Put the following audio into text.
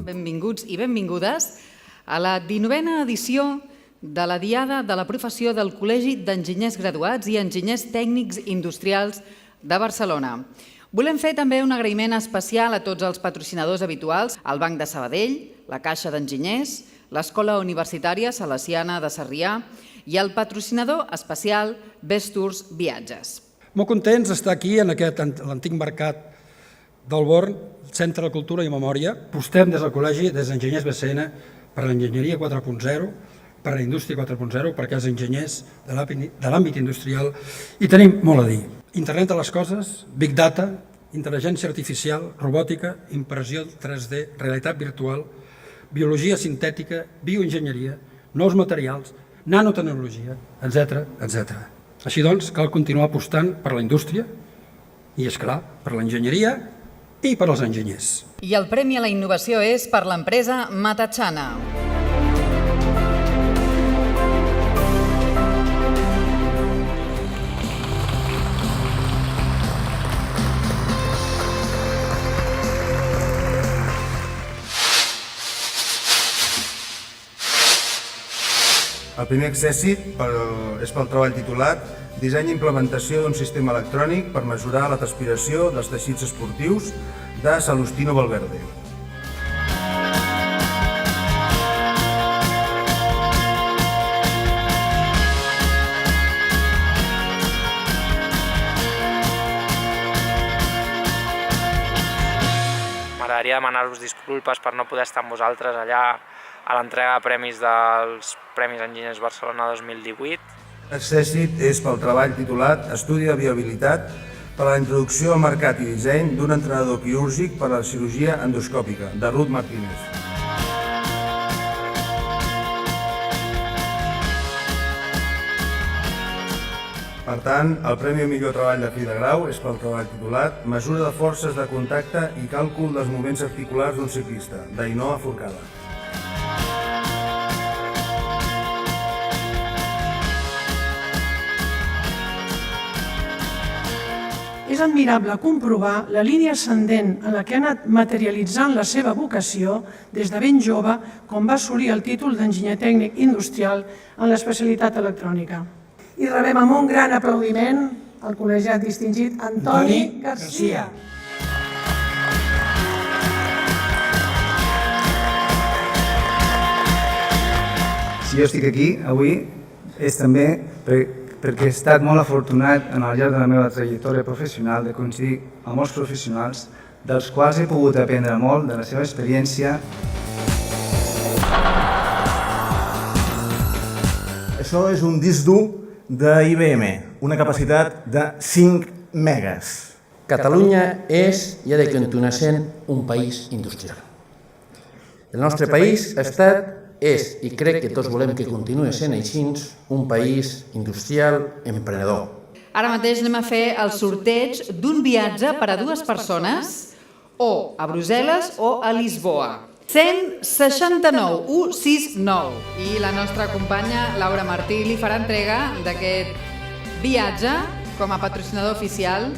Benvinguts i benvingudes a la 19a edició de la Diada de la Professió del Col·legi d'Enginyers Graduats i Enginyers Tècnics Industrials de Barcelona. Volem fer també un agraïment especial a tots els patrocinadors habituals, el Banc de Sabadell, la Caixa d'Enginyers, l'Escola Universitària Salesiana de Sarrià i el patrocinador especial Best Tours Viatges. Molt contents d'estar aquí en l'antic mercat del Born, Centre de Cultura i Memòria. Apostem des del col·legi, des d'Enginyers BCN, per l'enginyeria 4.0, per la indústria 4.0, per aquells enginyers de l'àmbit industrial, i tenim molt a dir. Internet de les coses, Big Data, intel·ligència artificial, robòtica, impressió 3D, realitat virtual, biologia sintètica, bioenginyeria, nous materials, nanotecnologia, etc. Així doncs, cal continuar apostant per la indústria i, esclar, per l'enginyeria i per als enginyers. I el Premi a la Innovació és per l'empresa Matachana. El primer accèssit és pel treball titulat Disseny i implementació d'un sistema electrònic per mesurar la transpiració dels teixits esportius de Salustino Valverde. M'agradaria demanar-vos disculpes per no poder estar amb vosaltres allà a l'entrega de premis dels Premis Enginyers Barcelona 2018. L'accèssit és pel treball titulat Estudi de viabilitat per a la introducció al mercat i disseny d'un entrenador quirúrgic per a la cirurgia endoscòpica, de Ruth Martínez. Per tant, el Premi a millor treball de fi de grau és pel treball titulat Mesura de forces de contacte i càlcul dels moviments articulars d'un ciclista, d'Ainoa Forcada. És admirable comprovar la línia ascendent en la que ha anat materialitzant la seva vocació des de ben jove, quan va assolir el títol d'enginyer tècnic industrial en l'especialitat electrònica. I rebem amb un gran aplaudiment el col·legiat distingit Antoni Garcia. Si jo estic aquí avui és també perquè he estat molt afortunat al llarg de la meva trajectòria professional de coincidir amb molts professionals dels quals he pogut aprendre molt de la seva experiència. Això és un disc dur d'IBM, una capacitat de 5 megas. Catalunya és i ha de continuar sent un país industrial. El nostre país ha estat, és, i crec que tots volem que continuï sent així, un país industrial emprenedor. Ara mateix anem a fer el sorteig d'un viatge per a 2 persones o a Brussel·les o a Lisboa. 169 169. I la nostra companya Laura Martí li farà entrega d'aquest viatge com a patrocinador oficial